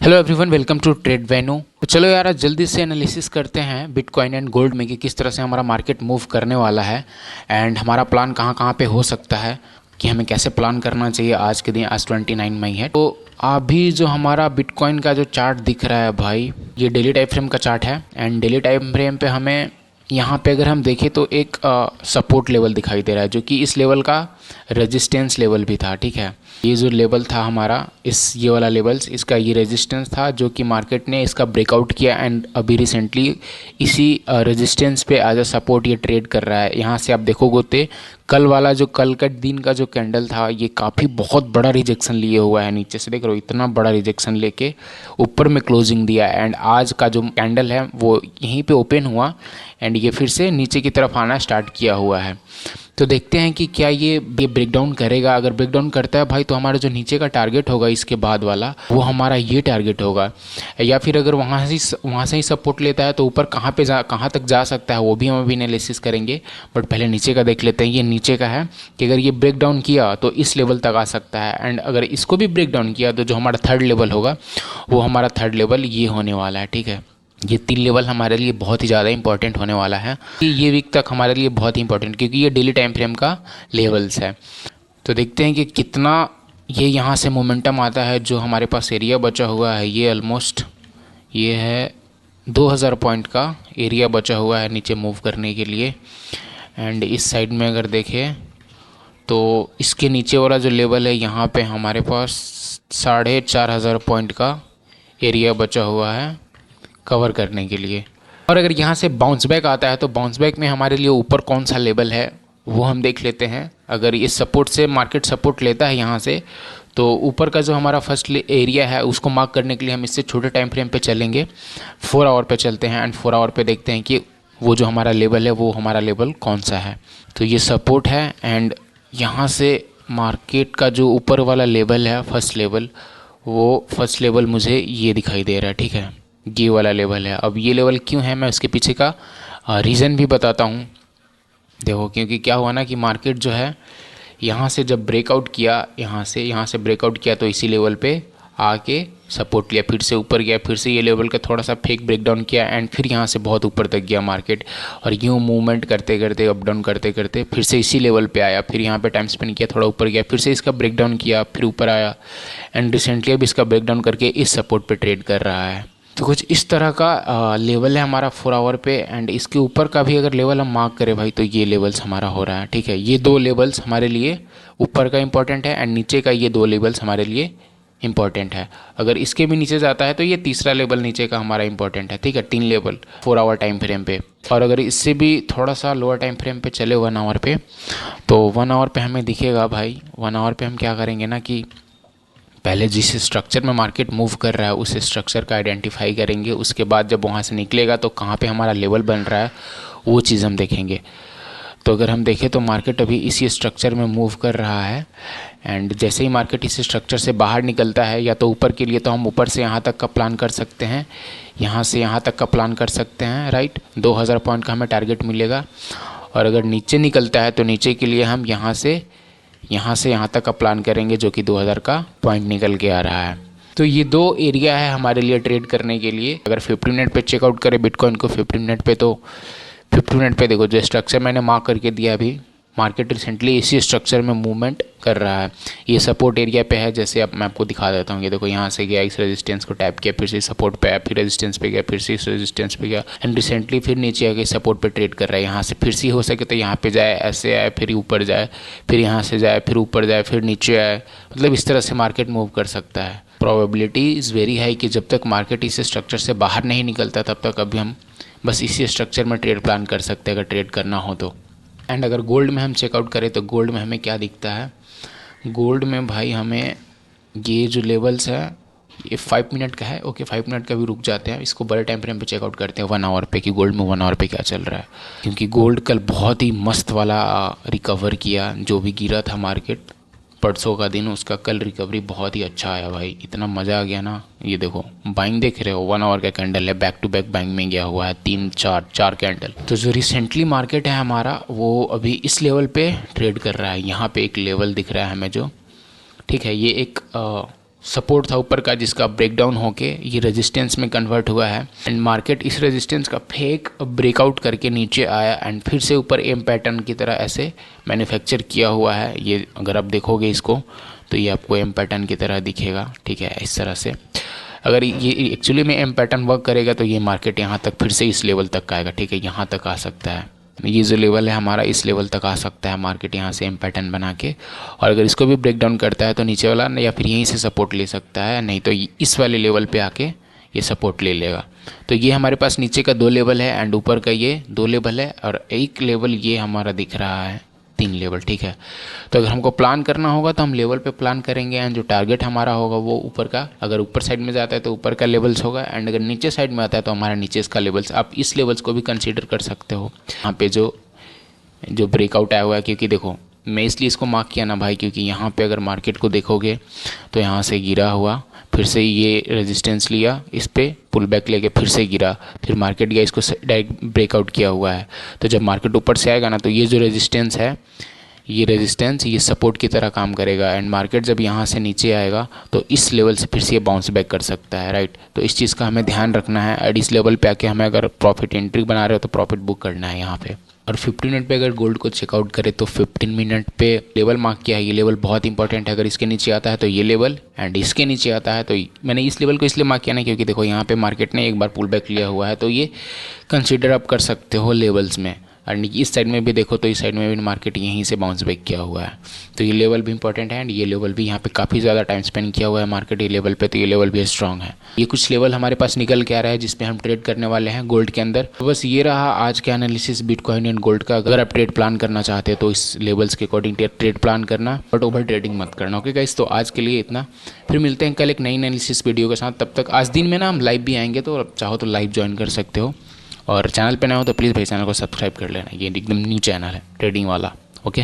Hello everyone, welcome to trade venue. तो चलो यार, आज जल्दी से एनालिसिस करते हैं बिटकॉइन एंड गोल्ड में कि किस तरह से हमारा मार्केट मूव करने वाला है एंड हमारा प्लान कहाँ कहाँ पे हो सकता है, कि हमें कैसे प्लान करना चाहिए आज के दिन। आज 29 मई है। तो अभी जो हमारा बिटकॉइन का जो चार्ट दिख रहा है भाई, ये डेली टाइम फ्रेम का चार्ट है एंड डेली टाइम फ्रेम पे हमें यहाँ पे अगर हम देखें तो एक सपोर्ट लेवल दिखाई दे रहा है, जो कि इस लेवल का रेजिस्टेंस लेवल भी था। ठीक है, ये जो लेवल था हमारा, ये वाला लेवल्स, इसका ये रेजिस्टेंस था, जो कि मार्केट ने इसका ब्रेकआउट किया एंड अभी रिसेंटली इसी रेजिस्टेंस पे एज अ सपोर्ट ये ट्रेड कर रहा है। यहाँ से आप देखोगे तो कल का दिन का जो कैंडल था, ये काफ़ी बहुत बड़ा रिजेक्शन लिए हुआ है। नीचे से देख रहे हो, इतना बड़ा रिजेक्शन लेके ऊपर में क्लोजिंग दिया एंड आज का जो कैंडल है वो यहीं पे ओपन हुआ एंड ये फिर से नीचे की तरफ आना स्टार्ट किया हुआ है। तो देखते हैं कि क्या ये ब्रेकडाउन करेगा। अगर ब्रेकडाउन करता है भाई, तो हमारा जो नीचे का टारगेट होगा इसके बाद वाला, वो हमारा ये टारगेट होगा। या फिर अगर वहाँ से ही सपोर्ट लेता है तो ऊपर कहाँ तक जा सकता है, वो भी हम अभी एनालिसिस करेंगे। बट पहले नीचे का देख लेते हैं। ये नीचे का है कि अगर ये ब्रेकडाउन किया तो इस लेवल तक आ सकता है एंड अगर इसको भी ब्रेकडाउन किया तो जो हमारा थर्ड लेवल होगा, वो हमारा थर्ड लेवल ये होने वाला है। ठीक है, ये 3 लेवल हमारे लिए बहुत ही ज़्यादा इंपॉर्टेंट होने वाला है। ये वीक तक हमारे लिए बहुत ही इंपॉर्टेंट, क्योंकि ये डेली टाइम फ्रेम का लेवल्स है। तो देखते हैं कि कितना ये यहाँ से मोमेंटम आता है। जो हमारे पास एरिया बचा हुआ है, ये ऑलमोस्ट ये है 2000 पॉइंट का एरिया बचा हुआ है नीचे मूव करने के लिए। एंड इस साइड में अगर देखें तो इसके नीचे वाला जो लेवल है, यहाँ पे हमारे पास 4500 पॉइंट का एरिया बचा हुआ है कवर करने के लिए। और अगर यहाँ से बाउंस बैक आता है तो बाउंस बैक में हमारे लिए ऊपर कौन सा लेवल है वो हम देख लेते हैं। अगर इस सपोर्ट से मार्केट सपोर्ट लेता है यहाँ से, तो ऊपर का जो हमारा फर्स्ट एरिया है उसको मार्क करने के लिए हम इससे छोटे टाइम फ्रेम पे चलेंगे। 4 आवर पे चलते हैं एंड 4 आवर पे देखते हैं कि वो जो हमारा लेवल है वो हमारा लेवल कौन सा है। तो ये सपोर्ट है एंड यहाँ से मार्केट का जो ऊपर वाला लेवल है, फर्स्ट लेवल, वो फर्स्ट लेवल मुझे ये दिखाई दे रहा है। ठीक है, ये वाला लेवल है। अब ये लेवल क्यों है, मैं उसके पीछे का रीज़न भी बताता हूँ। देखो, क्योंकि क्या हुआ ना कि मार्केट जो है यहाँ से जब ब्रेकआउट किया, यहाँ से ब्रेकआउट किया, तो इसी लेवल पे आके सपोर्ट लिया, फिर से ऊपर गया, फिर से ये लेवल का थोड़ा सा फेक ब्रेकडाउन किया एंड फिर यहाँ से बहुत ऊपर तक गया मार्केट। और यूँ मूवमेंट करते करते, अप डाउन करते करते फिर से इसी लेवल पे आया, फिर यहाँ पे टाइम स्पेंड किया, थोड़ा ऊपर गया, फिर से इसका ब्रेकडाउन किया, फिर ऊपर आया एंड रिसेंटली अब इसका ब्रेकडाउन करके इस सपोर्ट पे ट्रेड कर रहा है। तो कुछ इस तरह का लेवल है हमारा 4 आवर पे एंड इसके ऊपर का भी अगर लेवल हम मार्क करें भाई, तो ये लेवल्स हमारा हो रहा है। ठीक है, ये 2 लेवल्स हमारे लिए ऊपर का इंपॉर्टेंट है एंड नीचे का ये 2 लेवल्स हमारे लिए इंपॉर्टेंट है। अगर इसके भी नीचे जाता है तो ये तीसरा लेवल नीचे का हमारा इंपॉर्टेंट है। ठीक है, 3 लेवल 4 आवर टाइम फ्रेम पे। और अगर इससे भी थोड़ा सा लोअर टाइम फ्रेम पे चले 1 आवर पे, तो 1 आवर पे हमें दिखेगा भाई। 1 आवर पे हम क्या करेंगे ना कि पहले जिस स्ट्रक्चर में मार्केट मूव कर रहा है उस स्ट्रक्चर का आइडेंटिफाई करेंगे। उसके बाद जब वहाँ से निकलेगा तो कहाँ पे हमारा लेवल बन रहा है वो चीज़ हम देखेंगे। तो अगर हम देखें तो मार्केट अभी इसी स्ट्रक्चर में मूव कर रहा है एंड जैसे ही मार्केट इस स्ट्रक्चर से बाहर निकलता है, या तो ऊपर के लिए तो हम ऊपर से यहाँ तक का प्लान कर सकते हैं, यहाँ से यहाँ तक का प्लान कर सकते हैं, राइट। 2000 पॉइंट का हमें टारगेट मिलेगा। और अगर नीचे निकलता है तो नीचे के लिए हम यहाँ से यहाँ तक का प्लान करेंगे, जो कि 2000 का पॉइंट निकल के आ रहा है। तो ये 2 एरिया है हमारे लिए ट्रेड करने के लिए। अगर 50 मिनट पे चेकआउट करें बिटकॉइन को 50 मिनट पे, तो 50 मिनट पे देखो जो स्ट्रक्चर मैंने मार्क करके दिया, अभी मार्केट रिसेंटली इसी स्ट्रक्चर में मूवमेंट कर रहा है। ये सपोर्ट एरिया पे है, जैसे अब मैं आपको दिखा देता हूँ। ये देखो, यहाँ से गया, इस रेजिस्टेंस को टैप किया, फिर से सपोर्ट पे आया, फिर रेजिस्टेंस पे गया, फिर से इस रेजिस्टेंस पे गया एंड रिसेंटली फिर नीचे आके सपोर्ट पे ट्रेड कर रहा है। यहाँ से फिर से हो सके तो यहाँ पे जाए, ऐसे आए, फिर ऊपर जाए, फिर यहाँ से जाए, फिर ऊपर जाए, फिर नीचे आए। मतलब इस तरह से मार्केट मूव कर सकता है। प्रोबेबिलिटी इज़ वेरी हाई कि जब तक मार्केट इस स्ट्रक्चर से बाहर नहीं निकलता तब तक अभी हम बस इसी स्ट्रक्चर में ट्रेड प्लान कर सकते हैं, अगर ट्रेड करना हो तो। एंड अगर गोल्ड में हम चेकआउट करें तो गोल्ड में हमें क्या दिखता है, गोल्ड में भाई हमें ये जो लेवल्स है, ये 5 मिनट का है। ओके, 5 मिनट का भी रुक जाते हैं, इसको बड़े टाइम फ्रेम पे चेकआउट करते हैं 1 आवर पे, कि गोल्ड में 1 आवर पे क्या चल रहा है। क्योंकि गोल्ड कल बहुत ही मस्त वाला रिकवर किया, जो भी गिरा था मार्केट परसों का दिन, उसका कल रिकवरी बहुत ही अच्छा आया भाई, इतना मज़ा आ गया ना। ये देखो, बाइंग देख रहे हो, 1 आवर का कैंडल है, बैक टू बैक बाइंग में गया हुआ है, 3 4 कैंडल। तो जो रिसेंटली मार्केट है हमारा, वो अभी इस लेवल पे ट्रेड कर रहा है। यहाँ पे एक लेवल दिख रहा है हमें जो, ठीक है, ये एक सपोर्ट था ऊपर का जिसका ब्रेकडाउन होके ये रेजिस्टेंस में कन्वर्ट हुआ है एंड मार्केट इस रेजिस्टेंस का फेक ब्रेकआउट करके नीचे आया एंड फिर से ऊपर एम पैटर्न की तरह ऐसे मैन्युफैक्चर किया हुआ है। ये अगर आप देखोगे इसको तो ये आपको एम पैटर्न की तरह दिखेगा, ठीक है, इस तरह से। अगर ये एक्चुअली में एम पैटर्न वर्क करेगा तो ये मार्केट यहाँ तक फिर से इस लेवल तक का आएगा, ठीक है, यहाँ तक आ सकता है। ये जो लेवल है हमारा इस लेवल तक आ सकता है मार्केट यहाँ से एम पैटर्न बना के। और अगर इसको भी ब्रेक डाउन करता है तो नीचे वाला या फिर यहीं से सपोर्ट ले सकता है, नहीं तो इस वाले लेवल पे आके ये सपोर्ट ले लेगा। तो ये हमारे पास नीचे का 2 लेवल है एंड ऊपर का ये 2 लेवल है और एक लेवल ये हमारा दिख रहा है 3 लेवल, ठीक है। तो अगर हमको प्लान करना होगा तो हम लेवल पे प्लान करेंगे एंड जो टारगेट हमारा होगा वो ऊपर का, अगर ऊपर साइड में जाता है तो ऊपर का लेवल्स होगा एंड अगर नीचे साइड में आता है तो हमारा नीचे इसका लेवल्स। आप इस लेवल्स को भी कंसीडर कर सकते हो यहाँ पे जो ब्रेकआउट आया हुआ है, क्योंकि देखो मैं इसलिए इसको मार्क किया ना भाई, क्योंकि यहाँ पे अगर मार्केट को देखोगे तो यहाँ से गिरा हुआ, फिर से ये रेजिस्टेंस लिया, इस पे पुल बैक लेके फिर से गिरा, फिर मार्केट गया, इसको डायरेक्ट ब्रेकआउट किया हुआ है। तो जब मार्केट ऊपर से आएगा ना तो ये जो रेजिस्टेंस है, ये रेजिस्टेंस ये सपोर्ट की तरह काम करेगा एंड मार्केट जब यहाँ से नीचे आएगा तो इस लेवल से फिर से ये बाउंस बैक कर सकता है, राइट। तो इस चीज़ का हमें ध्यान रखना है एंड इस लेवल पे आके हमें अगर प्रॉफिट एंट्री बना रहे हो तो प्रॉफिट बुक करना है यहाँ पे। और 15 मिनट पे अगर गोल्ड को चेकआउट करें तो 15 मिनट पे लेवल मार्क किया है, ये लेवल बहुत इंपॉर्टेंट है। अगर इसके नीचे आता है तो ये लेवल एंड इसके नीचे आता है तो मैंने इस लेवल को इसलिए मार्क किया ना क्योंकि देखो यहाँ पे मार्केट ने एक बार पुल बैक लिया हुआ है, तो ये कंसिडर आप कर सकते हो लेवल्स में। और इस साइड में भी देखो तो इस साइड में भी मार्केट यहीं से बाउंस बैक किया हुआ है, तो ये लेवल भी इंपॉर्टेंट है एंड ये लेवल भी यहाँ पे काफ़ी ज़्यादा टाइम स्पेंड किया हुआ है मार्केट ये लेवल पे, तो ये लेवल भी स्ट्रांग है। ये कुछ लेवल हमारे पास निकल के आ रहा है जिसपे हम ट्रेड करने वाले हैं गोल्ड के अंदर। तो बस ये रहा आज का एनालिसिस बिटकॉइन एंड गोल्ड का। अगर आप ट्रेड प्लान करना चाहते हैं तो इस लेवल्स के अकॉर्डिंग ट्रेड प्लान करना, बट ओवर ट्रेडिंग मत करना, ओके गाइस। तो आज के लिए इतना, फिर मिलते हैं कल एक नई एनालिसिस वीडियो के साथ। तब तक आज दिन में ना हम लाइव भी आएंगे, तो आप चाहो तो लाइव ज्वाइन कर सकते हो। और चैनल पे ना हो तो प्लीज़ भाई चैनल को सब्सक्राइब कर लेना, ये एकदम न्यू चैनल है ट्रेडिंग वाला, ओके।